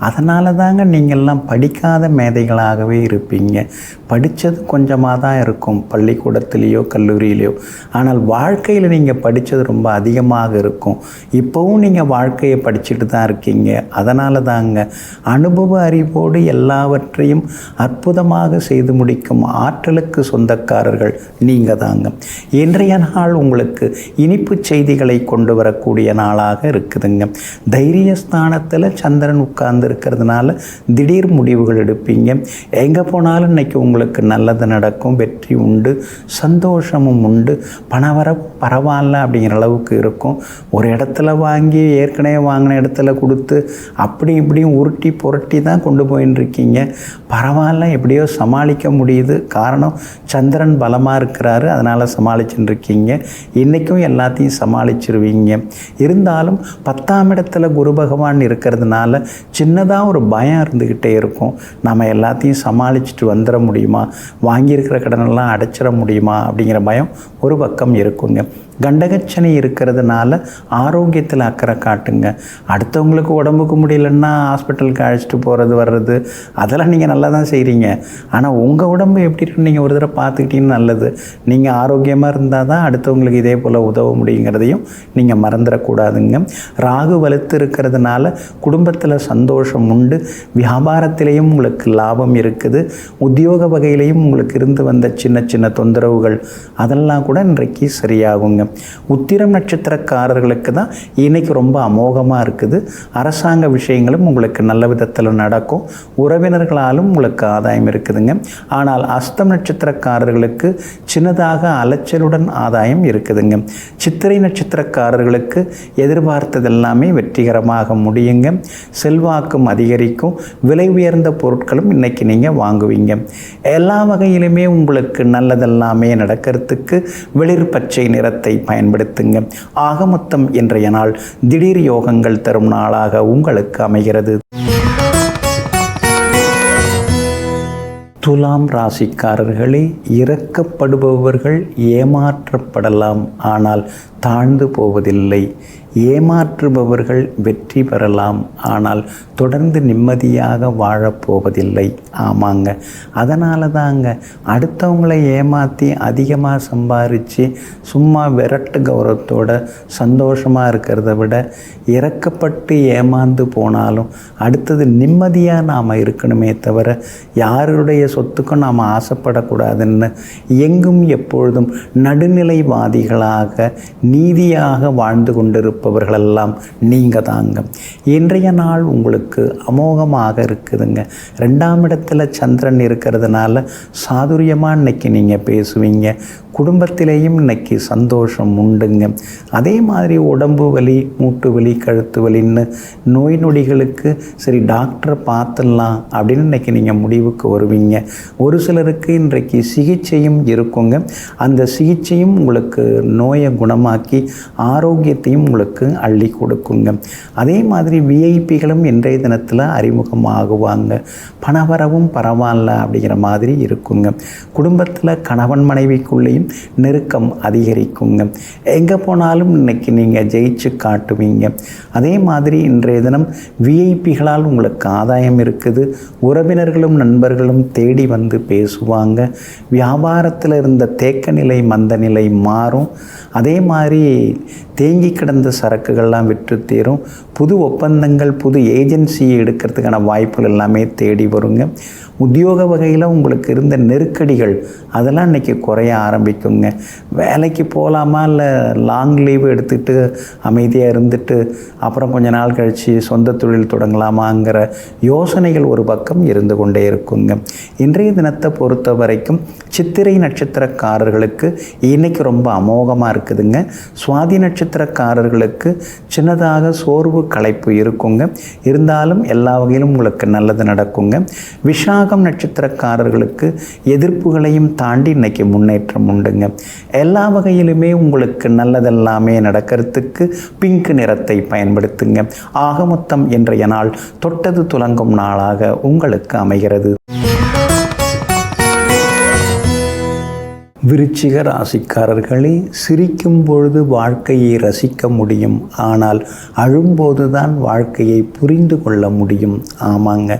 அதனால தாங்க நீங்கள்லாம் படிக்காத மேதைகளாகவே இருப்பீங்க. படித்தது கொஞ்சமாக தான் இருக்கும் பள்ளிக்கூடத்துலேயோ கல்லூரியிலையோ, ஆனால் வாழ்க்கையில் நீங்கள் படித்தது ரொம்ப அதிகமாக இருக்கும். இப்போவும் நீங்கள் வாழ்க்கையை படிச்சுட்டு தான் இருக்கீங்க. அதனால தாங்க அனுபவ அறிவோடு எல்லாவற்றையும் அற்புதமாக செய்து முடிக்கும் ஆற்றலுக்கு சொந்தக்காரர்கள் நீங்கள் தாங்க. இன்றைய நாள் உங்களுக்கு இனிப்பு செய்திகளை கொண்டு வரக்கூடிய நாளாக இருக்குதுங்க. தைரியஸ்தானத்தில் சந்திரன் உட்கார்ந்து இருக்கிறதுனால திடீர் முடிவுகள் எடுப்பீங்க. எங்கே போனாலும் இன்றைக்கி உங்களுக்கு நல்லது நடக்கும், வெற்றி உண்டு, சந்தோஷமும் உண்டு, பணவரவு பரவாயில்ல அப்படிங்கிற அளவுக்கு இருக்கும். ஒரு இடத்துல வாங்கி ஏற்கனவே வாங்கின இடத்துல கொடுத்து அப்படி இப்படியும் உருட்டி புரட்டி தான் கொண்டு போயின்னு இருக்கீங்க. பரவாயில்ல, எப்படியோ சமாளிக்க முடியுது. காரணம் சந்திரன் பலமாக இருக்கிறாரு, அதனால் சமாளிச்சுட்டு இருக்கீங்க. இன்றைக்கும் எல்லாத்தையும் சமாளிச்சிருவீங்க. இருந்தாலும் 10ஆம் இடத்துல குரு பகவான் இருக்கிறதுனால சின்னதாக ஒரு பயம் இருந்துக்கிட்டே இருக்கும். நம்ம எல்லாத்தையும் சமாளிச்சுட்டு வந்துட முடியுமா, வாங்கியிருக்கிற கடனெல்லாம் அடைச்சிட முடியுமா அப்படிங்கிற பயம் ஒரு பக்கம் இருக்குங்க. கண்டகச்சனி இருக்கிறதுனால ஆரோக்கியத்தில் அக்கறை காட்டுங்க. அடுத்தவங்களுக்கு உடம்புக்கு முடியலன்னா ஹாஸ்பிட்டலுக்கு அழைச்சிட்டு போகிறது வர்றது அதெல்லாம் நீங்கள் நல்லா தான் செய்கிறீங்க. ஆனால் உங்கள் உடம்பு எப்படி இருக்குன்னு நீங்கள் ஒரு தடவை பார்த்துக்கிட்டீங்கன்னு நல்லது. நீங்கள் ஆரோக்கியமாக இருந்தால் தான் அடுத்தவங்களுக்கு இதே போல் உதவ முடியுங்கிறதையும் நீங்கள் மறந்துடக்கூடாதுங்க. ராகு வலுத்து இருக்கிறதுனால குடும்பத்தில் சந்தோஷம் உண்டு. வியாபாரத்திலையும் உங்களுக்கு லாபம் இருக்குது. உத்தியோக வகையிலையும் உங்களுக்கு இருந்து வந்த சின்ன சின்ன தொந்தரவுகள் அதெல்லாம் கூட இன்றைக்கு சரியாகுங்க. உத்திரம் நட்சத்திரக்காரர்களுக்கு தான் இன்னைக்கு ரொம்ப அமோகமாக இருக்குது. அரசாங்க விஷயங்களும் உங்களுக்கு நல்ல விதத்தில் நடக்கும். உறவினர்களாலும் உங்களுக்கு ஆதாயம் இருக்குதுங்க. ஆனால் அஸ்தம் நட்சத்திரக்காரர்களுக்கு சின்னதாக அலைச்சலுடன் ஆதாயம் இருக்குதுங்க. சித்திரை நட்சத்திரக்காரர்களுக்கு எதிர்பார்த்தது எல்லாமே வெற்றிகரமாக முடியுங்க. செல்வாக்கும் அதிகரிக்கும். விலை உயர்ந்த பொருட்களும் இன்னைக்கு நீங்கள் வாங்குவீங்க. எல்லா வகையிலுமே உங்களுக்கு நல்லதெல்லாமே நடக்கிறதுக்கு வெளிர் பச்சை நிறத்தை பயன்படுத்துங்க. ஆக மொத்தம் இன்றைய நாள் திடீர் யோகங்கள் தரும் நாளாக உங்களுக்கு அமைகிறது. துலாம் ராசிக்காரர்களே, இறக்கப்படுபவர்கள் ஏமாற்றப்படலாம், ஆனால் தாழ்ந்து போவதில்லை. ஏமாற்றுபவர்கள் வெற்றி பெறலாம், ஆனால் தொடர்ந்து நிம்மதியாக வாழப்போவதில்லை. ஆமாங்க, அதனால தாங்க அடுத்தவங்களை ஏமாற்றி அதிகமாக சம்பாரித்து சும்மா விரட்டு கௌரவத்தோட சந்தோஷமாக இருக்கிறத விட இறக்கப்பட்டு ஏமாந்து போனாலும் அடுத்தது நிம்மதியாக நாம் இருக்கணுமே தவிர யாருடைய சொத்துக்கும் நாம் ஆசைப்படக்கூடாதுன்னு எங்கும் எப்பொழுதும் நடுநிலைவாதிகளாக நீதியாக வாழ்ந்து கொண்டிருப்பவர்களெல்லாம் நீங்கள் தாங்க. இன்றைய நாள் உங்களுக்கு அமோகமாக இருக்குதுங்க. 2ஆம் இடத்துல சந்திரன் இருக்கிறதுனால சாதுரியமாக இன்னைக்கு நீங்கள் பேசுவீங்க. குடும்பத்திலேயும் இன்னைக்கு சந்தோஷம் உண்டுங்க. அதே மாதிரி உடம்பு வலி, மூட்டு வலி, கழுத்து வலின்னு நோய் நொடிகளுக்கு சரி டாக்டரை பார்த்துடலாம் அப்படின்னு இன்னைக்கு நீங்கள் முடிவுக்கு வருவீங்க. ஒரு சிலருக்கு இன்றைக்கு சிகிச்சையும் இருக்குங்க. அந்த சிகிச்சையும் உங்களுக்கு நோயை குணமாக்கி ஆரோக்கியத்தையும் உங்களுக்கு அள்ளி கொடுக்குங்க. அதே மாதிரி விஐபிகளும் இன்றைய தினத்தில் அறிமுகமாகுவாங்க. பணவரவும் பரவாயில்ல அப்படிங்கிற மாதிரி இருக்குங்க. குடும்பத்தில் கணவன் மனைவிக்குள்ளேயும் நெருக்கம் அதிகரிக்குங்க. எங்கே போனாலும் இன்னைக்கு நீங்கள் ஜெயிச்சு காட்டுவீங்க. அதே மாதிரி இன்றைய தினம் விஐபிகளால் உங்களுக்கு ஆதாயம் இருக்குது. உறவினர்களும் நண்பர்களும் தேடி வந்து பேசுவாங்க. வியாபாரத்தில் இருந்த தேக்க நிலை மந்த நிலை மாறும். அதே மாதிரி தேங்கி கிடந்த சரக்குகள்லாம் விற்று தீரும். புது ஒப்பந்தங்கள், புது ஏஜென்சியை எடுக்கிறதுக்கான வாய்ப்புகள் எல்லாமே தேடி வருங்க. உத்தியோக வகையில் உங்களுக்கு இருந்த நெருக்கடிகள் அதெல்லாம் இன்றைக்கி குறைய ஆரம்பிக்குங்க. வேலைக்கு போகலாமா இல்லை லாங் லீவ் எடுத்துகிட்டு அமைதியாக இருந்துட்டு அப்புறம் கொஞ்ச நாள் கழித்து சொந்த தொழில் தொடங்கலாமாங்கிற யோசனைகள் ஒரு பக்கம் இருந்து கொண்டே இருக்குங்க. இன்றைய தினத்தை பொறுத்த வரைக்கும் சித்திரை நட்சத்திரக்காரர்களுக்கு இன்றைக்கி ரொம்ப அமோகமாக இருக்குதுங்க. சுவாதி நட்சத்திரக்காரர்களுக்கு சின்னதாக சோர்வு களைப்பு இருக்குங்க. இருந்தாலும் எல்லா வகையிலும் உங்களுக்கு நல்லது நடக்குங்க. விஷாகம் நட்சத்திரக்காரர்களுக்கு எதிர்ப்புகளையும் தாண்டி இன்றைக்கி முன்னேற்றம் உண்டுங்க. எல்லா வகையிலுமே உங்களுக்கு நல்லதெல்லாமே நடக்கிறதுக்கு பிங்க் நிறத்தை பயன்படுத்துங்க. ஆக மொத்தம் இன்றைய நாள் தொட்டது துலங்கும் நாளாக உங்களுக்கு அமைகிறது. விருச்சிக ராசிக்காரர்களே, சிரிக்கும் பொழுது வாழ்க்கையை ரசிக்க முடியும், ஆனால் அழும்போது தான் வாழ்க்கையை புரிந்து கொள்ள முடியும். ஆமாங்க,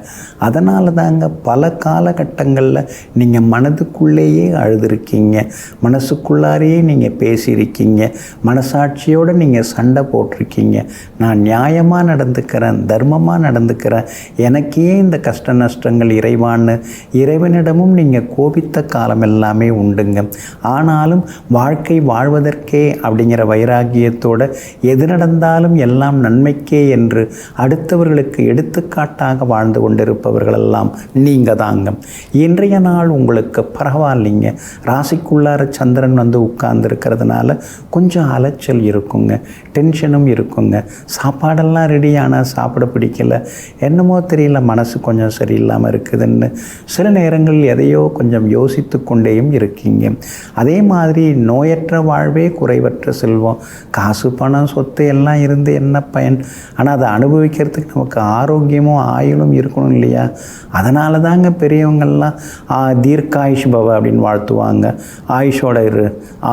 அதனால தாங்க பல காலகட்டங்களில் நீங்கள் மனதுக்குள்ளேயே அழுதுருக்கீங்க, மனசுக்குள்ளாரையே நீங்கள் பேசியிருக்கீங்க, மனசாட்சியோடு நீங்கள் சண்டை போட்டிருக்கீங்க. நான் நியாயமாக நடந்துக்கிறேன், தர்மமாக நடந்துக்கிறேன், எனக்கே இந்த கஷ்ட நஷ்டங்கள் இறைவான்னு இறைவனிடமும் நீங்கள் கோபித்த காலம் எல்லாமே உண்டுங்க. ஆனாலும் வாழ்க்கை வாழ்வதற்கே அப்படிங்கிற வைராகியத்தோடு எது நடந்தாலும் எல்லாம் நன்மைக்கே என்று அடுத்தவர்களுக்கு எடுத்துக்காட்டாக வாழ்ந்து கொண்டிருப்பவர்களெல்லாம் நீங்கள் தாங்க. இன்றைய நாள் உங்களுக்கு பரவாயில்லைங்க. ராசிக்குள்ளார சந்திரன் வந்து உட்கார்ந்துருக்கிறதுனால கொஞ்சம் அலைச்சல் இருக்குங்க, டென்ஷனும் இருக்குங்க. சாப்பாடெல்லாம் ரெடி ஆனால் சாப்பிட பிடிக்கல, என்னமோ தெரியல, மனசு கொஞ்சம் சரியில்லாமல் இருக்குதுன்னு சில நேரங்களில் எதையோ கொஞ்சம் யோசித்து கொண்டேயும் இருக்கீங்க. அதே மாதிரி நோயற்ற வாழ்வே குறைவற்ற செல்வம். காசு பணம் சொத்து எல்லாம் இருந்து என்ன பயன்? ஆனால் அதை அனுபவிக்கிறதுக்கு நமக்கு ஆரோக்கியமும் ஆயுளும் இருக்கணும் இல்லையா? அதனால தாங்க பெரியவங்கள்லாம் தீர்க்காயுஷ் பவ அப்படின்னு வாழ்த்துவாங்க. ஆயுஷோட இரு,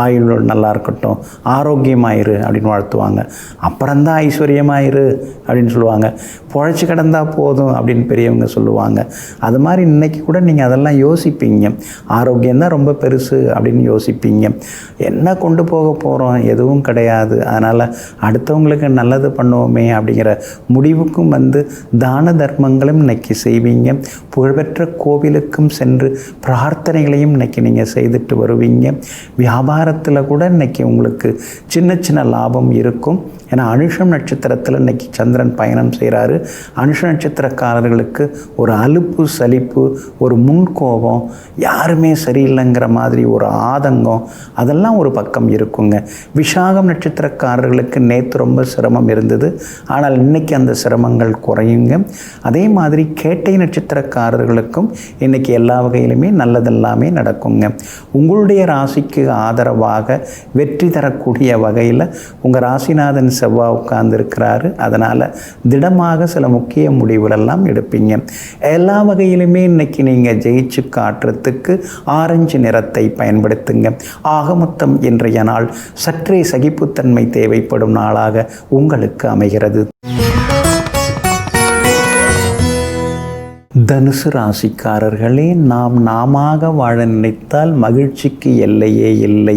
ஆயுள் நல்லா இருக்கட்டும், ஆரோக்கியமாயிரு அப்படின்னு வாழ்த்துவாங்க. அப்புறம்தான் ஐஸ்வர்யமாயிரு அப்படின்னு சொல்லுவாங்க. பொழைச்சி கிடந்தால் போதும் அப்படின்னு பெரியவங்க சொல்லுவாங்க. அது மாதிரி இன்றைக்கி கூட நீங்கள் அதெல்லாம் யோசிப்பீங்க. ஆரோக்கியம்தான் ரொம்ப பெருசு அப்படின்னு யோசிப்பீங்க. என்ன கொண்டு போக போகிறோம், எதுவும் கிடையாது, அதனால் அடுத்தவங்களுக்கு நல்லது பண்ணுவோமே அப்படிங்கிற முடிவுக்கும் வந்து தான தர்மங்களும் இன்றைக்கி செய்வீங்க. புகழ்பெற்ற கோவிலுக்கும் சென்று பிரார்த்தனைகளையும் இன்றைக்கி நீங்கள் செய்துட்டு வருவீங்க. வியாபாரத்தில் கூட இன்றைக்கி உங்களுக்கு சின்ன சின்ன லாபம் இருக்கும். ஏன்னா அனுஷம் நட்சத்திரத்தில் இன்றைக்கி சந்திரன் பயணம் செய்கிறாரு. அனுஷ நட்சத்திரக்காரர்களுக்கு ஒரு அலுப்பு சலிப்பு, ஒரு முன்கோபம், யாருமே சரியில்லைங்கிற மாதிரி ஒரு ஆதங்கம், அதெல்லாம் ஒரு பக்கம் இருக்குங்க. விஷாகம் நட்சத்திரக்காரர்களுக்கு நேற்று ரொம்ப சிரமம் இருந்தது, ஆனால் இன்றைக்கி அந்த சிரமங்கள் குறையுங்க. அதே மாதிரி கேட்டை நட்சத்திரக்காரர்களுக்கும் இன்றைக்கி எல்லா வகையிலுமே நல்லதெல்லாமே நடக்குங்க. உங்களுடைய ராசிக்கு ஆதரவாக வெற்றி தரக்கூடிய வகையில் உங்கள் ராசிநாதன் செவ்வாய் உட்கார்ந்துருக்கிறாரு. அதனால் திடமாக சில முக்கிய முடிவுகளெல்லாம் எடுப்பீங்க. எல்லா வகையிலுமே இன்றைக்கி நீங்கள் ஜெயிச்சு காட்டுறதுக்கு ஆரஞ்சு நிறத்தை பயன்படுத்துங்க. ஆக மொத்தம் இன்றைய நாள் சற்றே சகிப்புத்தன்மை தேவைப்படும் நாளாக உங்களுக்கு அமைகிறது. தனுசு ராசிக்காரர்களே, நாமாக வாழ நினைத்தால் மகிழ்ச்சிக்கு எல்லையே இல்லை.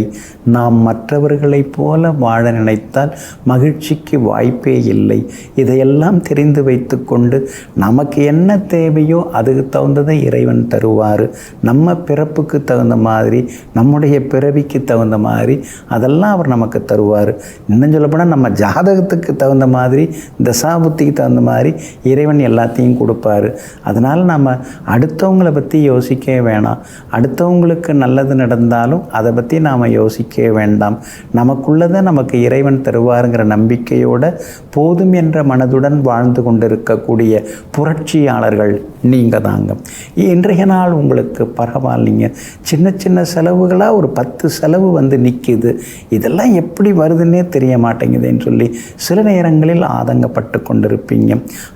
நாம் மற்றவர்களைப் போல வாழ நினைத்தால் மகிழ்ச்சிக்கு வாய்ப்பே இல்லை. இதையெல்லாம் தெரிந்து வைத்து கொண்டு நமக்கு என்ன தேவையோ அதுக்கு தகுந்ததை இறைவன் தருவார். நம்ம பிறப்புக்கு தகுந்த மாதிரி, நம்முடைய பிறவிக்கு தகுந்த மாதிரி அதெல்லாம் அவர் நமக்கு தருவார். இன்னும் சொல்லப்போனால் நம்ம ஜாதகத்துக்கு தகுந்த மாதிரி, தசாபுத்திக்கு தகுந்த மாதிரி இறைவன் எல்லாத்தையும் கொடுப்பார். அதனால் நம்ம அடுத்தவங்களை பற்றி யோசிக்கவே வேணாம். அடுத்தவங்களுக்கு நல்லது நடந்தாலும் அதை பற்றி நாம் யோசிக்க வேண்டாம். நமக்குள்ளதை நமக்கு இறைவன் தருவாருங்கிற நம்பிக்கையோட போதும் என்ற மனதுடன் வாழ்ந்து கொண்டிருக்கக்கூடிய புரட்சியாளர்கள் நீங்கள் தாங்க. இன்றைய நாள் உங்களுக்கு பரவாயில்லைங்க. சின்ன சின்ன செலவுகளாக ஒரு 10 செலவு வந்து நிற்கிது, இதெல்லாம் எப்படி வருதுன்னே தெரிய மாட்டேங்குதுன்னு சொல்லி சில நேரங்களில் ஆதங்கப்பட்டு கொண்டிருப்பீங்க.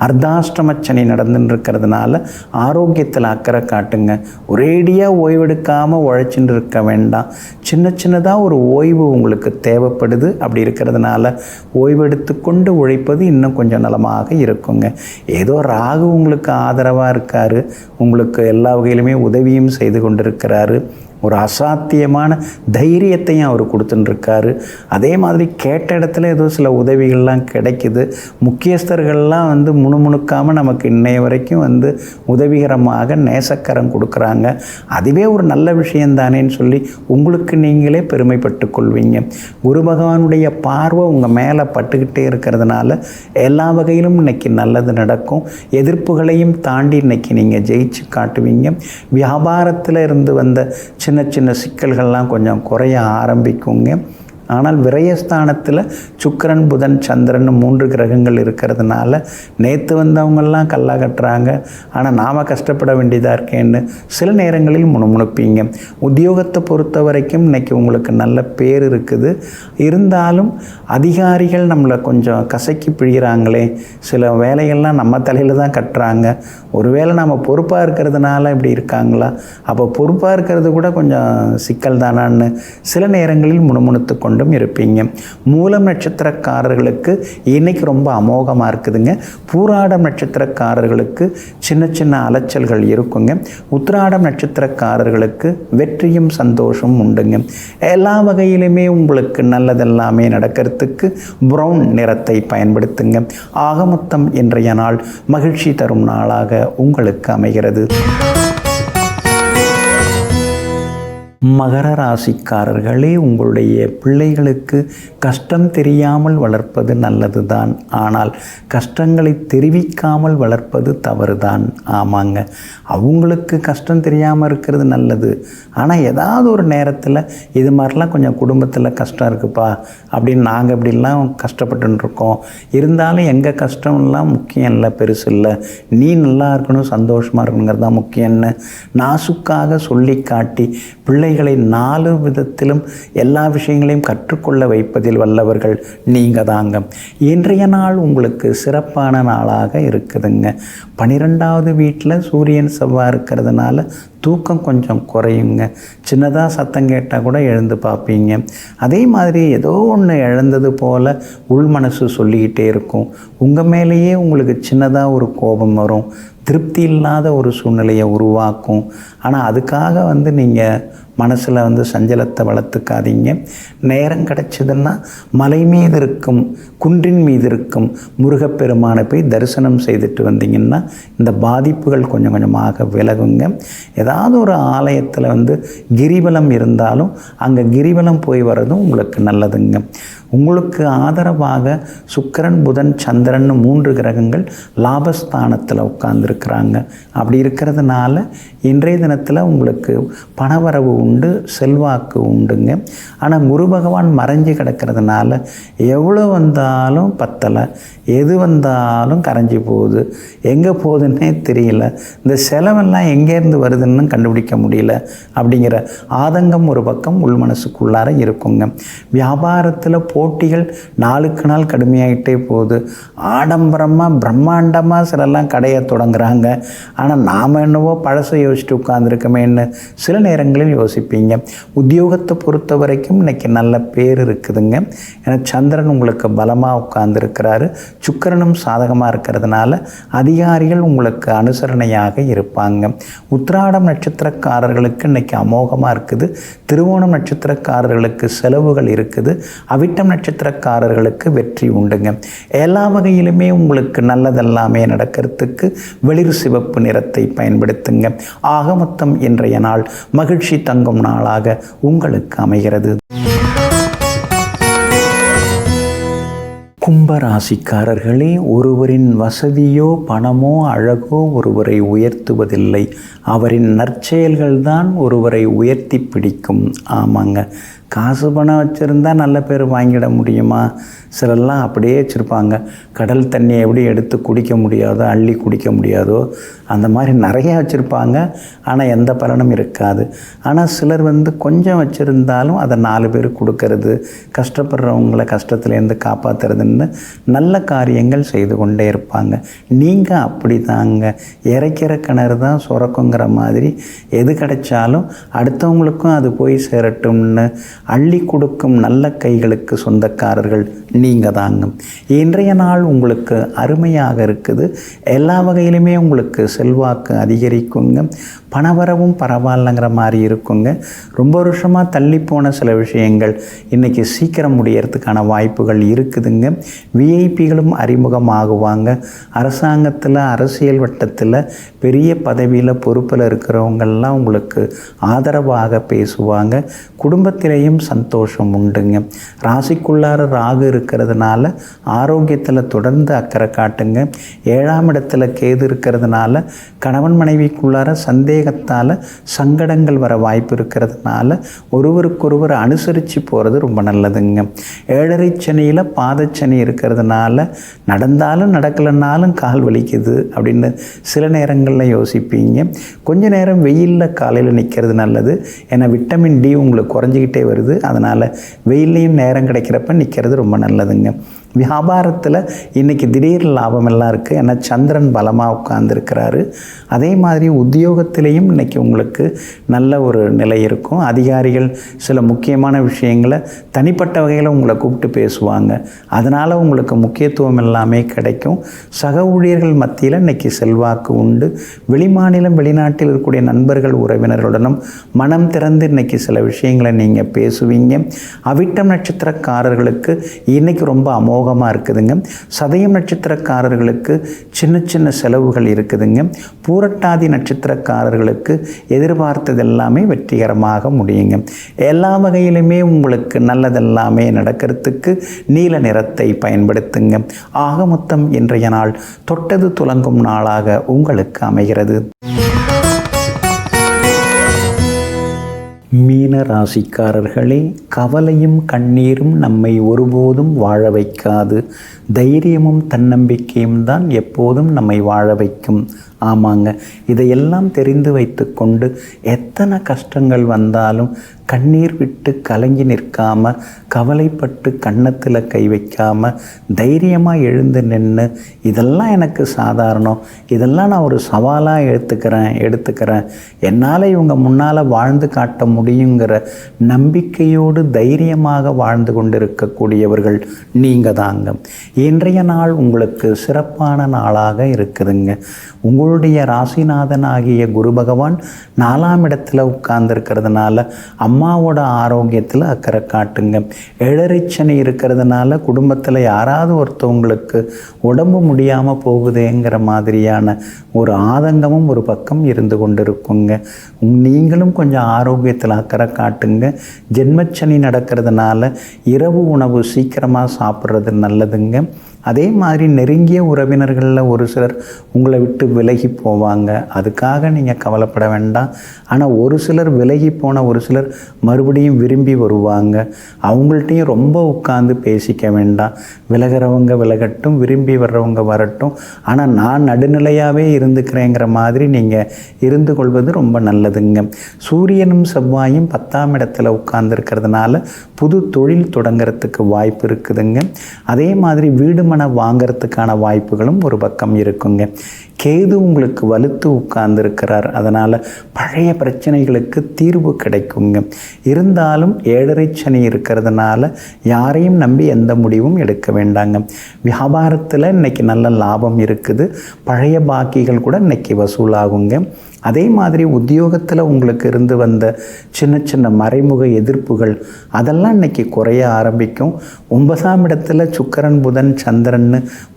அர்த்தாஷ்டமச்சனை நடந்துன்னு இருக்கிறதுனால ஆரோக்கியத்தில் அக்கறை காட்டுங்க. ஒரேடியாக ஓய்வெடுக்காமல் உழைச்சிட்டு இருக்க வேண்டாம். சின்ன சின்னதாக ஒரு ஓய்வு உங்களுக்கு தேவைப்படுது. அப்படி இருக்கிறதுனால ஓய்வெடுத்து கொண்டு உழைப்பது இன்னும் கொஞ்சம் நலமாக இருக்குங்க. ஏதோ ராகு உங்களுக்கு ஆதரவாக இருக்கார், உங்களுக்கு எல்லா வகையிலுமே உதவியும் செய்து கொண்டிருக்கிறாரு. ஒரு அசாத்தியமான தைரியத்தையும் அவர் கொடுத்துட்டுருக்காரு. அதே மாதிரி கேட்ட இடத்துல ஏதோ சில உதவிகள்லாம் கிடைக்குது. முக்கியஸ்தர்கள்லாம் முணுமுணுக்காமல் நமக்கு இன்னைய வரைக்கும் உதவிகரமாக நேசக்கரம் கொடுக்குறாங்க. அதுவே ஒரு நல்ல விஷயந்தானேன்னு சொல்லி உங்களுக்கு நீங்களே பெருமைப்பட்டு கொள்வீங்க. குரு பகவானுடைய பார்வை உங்கள் மேலே பட்டுக்கிட்டே இருக்கிறதுனால எல்லா வகையிலும் இன்னைக்கு நல்லது நடக்கும். எதிர்ப்புகளையும் தாண்டி இன்னைக்கு நீங்கள் ஜெயிச்சு காட்டுவீங்க. வியாபாரத்தில் இருந்து வந்த சின்ன சின்ன சிக்கல்கள்லாம் கொஞ்சம் குறைய ஆரம்பிக்குங்க. ஆனால் விரயஸ்தானத்தில் சுக்கிரன், புதன், சந்திரன் 3 கிரகங்கள் இருக்கிறதுனால நேற்று வந்தவங்கெல்லாம் கல்லா கட்டுறாங்க, ஆனால் நாம் கஷ்டப்பட வேண்டியதாக இருக்கேன்னு சில நேரங்களில் முணுமுணுப்பீங்க. உத்தியோகத்தை பொறுத்த வரைக்கும் இன்றைக்கி உங்களுக்கு நல்ல பேர் இருக்குது. இருந்தாலும் அதிகாரிகள் நம்மளை கொஞ்சம் கசக்கி பிழிகிறாங்களே, சில வேலைகள்லாம் நம்ம தலையில் தான் கட்டுறாங்க. ஒருவேளை நம்ம பொறுப்பாக இருக்கிறதுனால இப்படி இருக்காங்களா, அப்போ பொறுப்பாக இருக்கிறது கூட கொஞ்சம் சிக்கல் தானான்னு சில நேரங்களில் முணுமுணுத்து கொண்டும் இருப்பீங்க. மூலம் நட்சத்திரக்காரர்களுக்கு இன்னைக்கு ரொம்ப அமோகமாக இருக்குதுங்க. பூராடம் நட்சத்திரக்காரர்களுக்கு சின்ன சின்ன அலைச்சல்கள் இருக்குங்க. உத்திராடம் நட்சத்திரக்காரர்களுக்கு வெற்றியும் சந்தோஷமும் உண்டுங்க. எல்லா வகையிலுமே உங்களுக்கு நல்லதெல்லாமே நடக்கிறதுக்கு ப்ரௌன் நிறத்தை பயன்படுத்துங்க. ஆக மொத்தம் இன்றைய நாள் மகிழ்ச்சி தரும் நாளாக உங்களுக்கு அமைகிறது. மகர ராசிக்காரர்களே, உங்களுடைய பிள்ளைகளுக்கு கஷ்டம் தெரியாமல் வளர்ப்பது நல்லது தான். ஆனால் கஷ்டங்களை தெரிவிக்காமல் வளர்ப்பது தவறு தான். ஆமாங்க, அவங்களுக்கு கஷ்டம் தெரியாமல் இருக்கிறது நல்லது. ஆனால் ஏதாவது ஒரு நேரத்தில் இது மாதிரிலாம் கொஞ்சம் குடும்பத்தில் கஷ்டம் இருக்குப்பா அப்படின்னு நாங்கள் இப்படிலாம் கஷ்டப்பட்டுருக்கோம், இருந்தாலும் எங்கள் கஷ்டம்லாம் முக்கியம் இல்லை, பெருசு இல்லை, நீ நல்லா இருக்கணும், சந்தோஷமாக இருக்கணுங்கிறது தான் முக்கியம்னு நாசுக்காக சொல்லி காட்டி பிள்ளைகளை 4 விதத்திலும் எல்லா விஷயங்களையும் கற்றுக்கொள்ள வைப்பதில் வல்லவர்கள் நீங்கள் தாங்க. இன்றைய நாள் உங்களுக்கு சிறப்பான நாளாக இருக்குதுங்க. 12வது வீட்டில் சூரியன் செவ்வாய் இருக்கிறதுனால தூக்கம் கொஞ்சம் குறையுங்க. சின்னதாக சத்தம் கேட்டால் கூட எழுந்து பார்ப்பீங்க. அதே மாதிரி ஏதோ ஒன்று இழந்தது போல் உள் மனசு சொல்லிக்கிட்டே இருக்கும். உங்கள் மேலேயே உங்களுக்கு சின்னதாக ஒரு கோபம் வரும், திருப்தி இல்லாத ஒரு சூழ்நிலையை உருவாக்கும். ஆனால் அதுக்காக நீங்கள் மனசில் சஞ்சலத்தை வளர்த்துக்காதீங்க. நேரம் கிடச்சிதுன்னா மலை மீது இருக்கும், குன்றின் மீது இருக்கும் முருகப்பெருமானை போய் தரிசனம் செய்துட்டு வந்தீங்கன்னா இந்த பாதிப்புகள் கொஞ்சம் கொஞ்சமாக விலகுங்க. ஏதாவது ஒரு ஆலயத்தில் கிரிவலம் இருந்தாலும் அங்கே கிரிவலம் போய் வர்றதும் உங்களுக்கு நல்லதுங்க. உங்களுக்கு ஆதரவாக சுக்கிரன், புதன், சந்திரன் 3 கிரகங்கள் லாபஸ்தானத்தில் உட்கார்ந்துருக்கிறாங்க. அப்படி இருக்கிறதுனால இன்றைய தினத்தில் உங்களுக்கு பணவரவு உண்டு, செல்வாக்கு உண்டுங்க. ஆனால் குரு பகவான் மறைஞ்சு கிடக்கிறதுனால எவ்வளோ வந்தாலும் பத்தலை, எது வந்தாலும் கரைஞ்சி போகுது, எங்கே போகுதுன்னே தெரியல, இந்த செலவெல்லாம் எங்கேருந்து வருதுன்னு கண்டுபிடிக்க முடியல அப்படிங்கிற ஆதங்கம் ஒரு பக்கம் உள் மனசுக்குள்ளார இருக்குங்க. வியாபாரத்தில் போட்டிகள் நாளுக்கு நாள் கடுமையாகிட்டே போகுது. ஆடம்பரமாக பிரம்மாண்டமாக சிலெல்லாம் கடையை தொடங்குறாங்க. ஆனால் நாம் என்னவோ பழசை யோசிச்சுட்டு உட்காந்துருக்கமேன்னு சில நேரங்களில் யோசிப்பீங்க. உத்தியோகத்தை பொறுத்த வரைக்கும் இன்றைக்கி நல்ல பேர் இருக்குதுங்க. ஏன்னா சந்திரன் உங்களுக்கு பலமாக உட்கார்ந்துருக்கிறாரு, சுக்கிரனும் சாதகமாக இருக்கிறதுனால அதிகாரிகள் உங்களுக்கு அனுசரணையாக இருப்பாங்க. உத்திராடம் நட்சத்திரக்காரர்களுக்கு இன்றைக்கி அமோகமாக இருக்குது. திருவோணம் நட்சத்திரக்காரர்களுக்கு செலவுகள் இருக்குது. அவிட்டம் நட்சத்திரக்காரர்களுக்கு வெற்றி உண்டுங்க. எல்லா வகையிலுமே உங்களுக்கு நல்லதெல்லாமே நடக்கிறதுக்கு வெளிர் சிவப்பு நிறத்தை பயன்படுத்துங்க. ஆக மொத்தம் இன்றைய நாள் மகிழ்ச்சி தங்கும் நாளாக உங்களுக்கு அமைகிறது. கும்பராசிக்காரர்களே, ஒருவரின் வசதியோ பணமோ அழகோ ஒருவரை உயர்த்துவதில்லை, அவரின் நற்செயல்கள்தான் ஒருவரை உயர்த்தி பிடிக்கும். ஆமாங்க, காசு பணம் வச்சுருந்தா நல்ல பேர் வாங்கிட முடியுமா? சிலர்லாம் அப்படியே வச்சுருப்பாங்க. கடல் தண்ணியை எப்படி எடுத்து குடிக்க முடியாதோ, அள்ளி குடிக்க முடியாதோ அந்த மாதிரி நிறையா வச்சுருப்பாங்க. ஆனால் எந்த பலனும் இருக்காது. ஆனால் சிலர் கொஞ்சம் வச்சுருந்தாலும் அதை 4 பேர் கொடுக்கறது, கஷ்டப்படுறவங்களை கஷ்டத்துலேருந்து காப்பாற்றுறதுன்னு நல்ல காரியங்கள் செய்து கொண்டே இருப்பாங்க. நீங்கள் அப்படி தாங்க, இறைக்கிற கிணறு தான் சுரக்குங்கிற மாதிரி எது கிடைச்சாலும் அடுத்தவங்களுக்கும் அது போய் சேரட்டும்னு அள்ளி கொடுக்கும் நல்ல கைகளுக்கு சொந்தக்காரர்கள் நீங்கள் தாங்க. இன்றைய நாள் உங்களுக்கு அருமையாக இருக்குது. எல்லா வகையிலுமே உங்களுக்கு செல்வாக்கு அதிகரிக்குங்க. பணவரவும் பரவாயில்லைங்கிற மாதிரி இருக்குங்க. ரொம்ப வருஷமாக தள்ளி போன சில விஷயங்கள் இன்றைக்கி சீக்கிரம் முடியறதுக்கான வாய்ப்புகள் இருக்குதுங்க. விஐபிகளும் அறிமுகமாகுவாங்க. அரசாங்கத்தில் அரசியல் வட்டத்தில் பெரிய பதவியில் பொறுப்பில் இருக்கிறவங்கெல்லாம் உங்களுக்கு ஆதரவாக பேசுவாங்க. குடும்பத்திலேயும் சந்தோஷம் உண்டுங்க. ராசிக்குள்ளார ராகு இருக்கிறதுனால ஆரோக்கியத்தில் தொடர்ந்து அக்கறை காட்டுங்க. 7ஆம் இடத்துல கேது இருக்கிறதுனால கணவன் மனைவிக்குள்ளார சந்தேகத்தால் சங்கடங்கள் வர வாய்ப்பு இருக்கிறதுனால ஒருவருக்கொருவர் அனுசரித்து போகிறது ரொம்ப நல்லதுங்க. 7.5 சனியில் பாதச்சனி இருக்கிறதுனால நடந்தாலும் நடக்கலைன்னாலும் கால் வலிக்குது அப்படின்னு சில நேரங்களில் யோசிப்பீங்க. கொஞ்ச நேரம் வெயிலில் காலையில் நிற்கிறது நல்லது. ஏன்னா விட்டமின் டி உங்களுக்கு குறைஞ்சிக்கிட்டே வருது. அதனால் வெயிலையும் நேரம் கிடைக்கிறப்ப நிற்கிறது ரொம்ப நல்லதுங்க. வியாபாரத்தில் இன்றைக்கி திடீர் லாபம் எல்லாம் இருக்குது. ஏன்னா சந்திரன் பலமாக உட்கார்ந்துருக்கிறாரு. அதே மாதிரி உத்தியோகத்திலையும் இன்றைக்கி உங்களுக்கு நல்ல ஒரு நிலை இருக்கும். அதிகாரிகள் சில முக்கியமான விஷயங்களை தனிப்பட்ட வகையில் உங்களை கூப்பிட்டு பேசுவாங்க. அதனால் உங்களுக்கு முக்கியத்துவம் எல்லாமே கிடைக்கும். சக ஊழியர்கள் மத்தியில் இன்றைக்கி செல்வாக்கு உண்டு. வெளிமாநிலம் வெளிநாட்டில் இருக்கக்கூடிய நண்பர்கள் உறவினர்களுடனும் மனம் திறந்து இன்றைக்கி சில விஷயங்களை நீங்கள் பேசுவீங்க. அவிட்டம் நட்சத்திரக்காரர்களுக்கு இன்றைக்கி ரொம்ப அமோகமாக இருக்குதுங்க. சதயம் நட்சத்திரக்காரர்களுக்கு சின்ன சின்ன செலவுகள் இருக்குதுங்க. பூரட்டாதி நட்சத்திரக்காரர்களுக்கு எதிர்பார்த்தது எல்லாமே வெற்றிகரமாக முடியுங்க. எல்லா வகையிலுமே உங்களுக்கு நல்லதெல்லாமே நடக்கிறதுக்கு நீல நிறத்தை பயன்படுத்துங்க. ஆக மொத்தம் இன்றைய நாள் தொட்டது துலங்கும் நாளாக உங்களுக்கு அமைகிறது. மீன ராசிக்காரர்களே, கவலையும் கண்ணீரும் நம்மை ஒருபோதும் வாழ வைக்காது. தைரியமும் தன்னம்பிக்கையும் தான் எப்போதும் நம்மை வாழ வைக்கும். ஆமாங்க, இதையெல்லாம் தெரிந்து வைத்து கொண்டு எத்தனை கஷ்டங்கள் வந்தாலும் கண்ணீர் விட்டு கலங்கி நிற்காமல், கவலைப்பட்டு கன்னத்தில் கை வைக்காமல் தைரியமாக எழுந்து நின்று இதெல்லாம் எனக்கு சாதாரணம், இதெல்லாம் நான் ஒரு சவாலாக எடுத்துக்கிறேன், என்னால் இவங்க முன்னால் வாழ்ந்து காட்ட முடியுங்கிற நம்பிக்கையோடு தைரியமாக வாழ்ந்து கொண்டிருக்கக்கூடியவர்கள் நீங்கள் தாங்க. இன்றைய நாள் உங்களுக்கு சிறப்பான நாளாக இருக்குதுங்க. உங்களுடைய ராசிநாதன் ஆகிய குரு பகவான் 4ஆம் இடத்துல உட்கார்ந்துருக்கிறதுனால அம்மாவோட ஆரோக்கியத்தில் அக்கறை காட்டுங்க. 7.5 சனி இருக்கிறதுனால குடும்பத்தில் யாராவது ஒருத்தவங்களுக்கு உடம்பு முடியாமல் போகுதேங்கிற மாதிரியான ஒரு ஆதங்கமும் ஒரு பக்கம் இருந்து கொண்டு இருக்குங்க. நீங்களும் கொஞ்சம் ஆரோக்கியத்தில் அக்கறை காட்டுங்க. ஜென்மச்சனி நடக்கிறதுனால இரவு உணவு சீக்கிரமாக சாப்பிட்றது நல்லதுங்க. அதே மாதிரி நெருங்கிய உறவினர்களில் ஒரு சிலர் உங்களை விட்டு விலகி போவாங்க. அதுக்காக நீங்கள் கவலைப்பட வேண்டாம். ஆனால் ஒரு சிலர் விலகி போன ஒரு சிலர் மறுபடியும் விரும்பி வருவாங்க. அவங்கள்ட்டையும் ரொம்ப உட்கார்ந்து பேசிக்க வேண்டாம். விலகிறவங்க விலகட்டும், விரும்பி வர்றவங்க வரட்டும். ஆனால் நான் நடுநிலையாகவே இருந்துக்கிறேங்கிற மாதிரி நீங்கள் இருந்து கொள்வது ரொம்ப நல்லதுங்க. சூரியனும் செவ்வாயும் 10ஆம் இடத்துல உட்கார்ந்துருக்கிறதுனால புது தொழில் தொடங்கிறதுக்கு வாய்ப்பு இருக்குதுங்க. அதே மாதிரி வீடு மனை வாங்கிறதுக்கான வாய்ப்புகளும் ஒரு பக்கம் இருக்குங்க. கேது உங்களுக்கு வலுத்து உட்கார்ந்துருக்கிறார். அதனால் பழைய பிரச்சனைகளுக்கு தீர்வு கிடைக்குங்க. இருந்தாலும் 7.5 சனி இருக்கிறதுனால யாரையும் நம்பி எந்த முடிவும் எடுக்க வேண்டாங்க. வியாபாரத்தில் இன்றைக்கி நல்ல லாபம் இருக்குது. பழைய பாக்கிகள் கூட இன்றைக்கி வசூலாகுங்க. அதே மாதிரி உத்தியோகத்தில் உங்களுக்கு இருந்து வந்த சின்ன சின்ன மறைமுக எதிர்ப்புகள் அதெல்லாம் இன்றைக்கி குறைய ஆரம்பிக்கும். 9ஆம் இடத்துல சுக்கிரன் புதன் சந்திரன்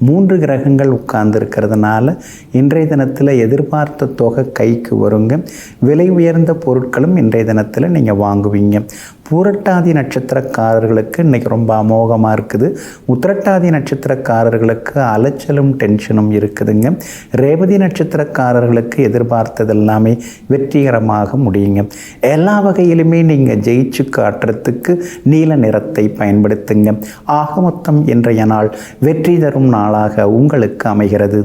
3 கிரகங்கள் உட்கார்ந்துருக்கிறதுனால இன்றைய தினத்தில் எதிர்பார்த்த தொகை கைக்கு வருங்க. விலை உயர்ந்த பொருட்களும் இன்றைய தினத்தில் நீங்கள் வாங்குவீங்க. பூரட்டாதி நட்சத்திரக்காரர்களுக்கு இன்றைக்கி ரொம்ப அமோகமாக இருக்குது. உத்திரட்டாதி நட்சத்திரக்காரர்களுக்கு அலைச்சலும் டென்ஷனும் இருக்குதுங்க. ரேவதி நட்சத்திரக்காரர்களுக்கு எதிர்பார்த்தது எல்லாமே வெற்றிகரமாக முடியுங்க. எல்லா வகையிலுமே நீங்கள் ஜெயிச்சு காட்டுறதுக்கு நீல நிறத்தை பயன்படுத்துங்க. ஆக மொத்தம் இன்றைய நாள் வெற்றி தரும் நாளாக உங்களுக்கு அமைகிறது.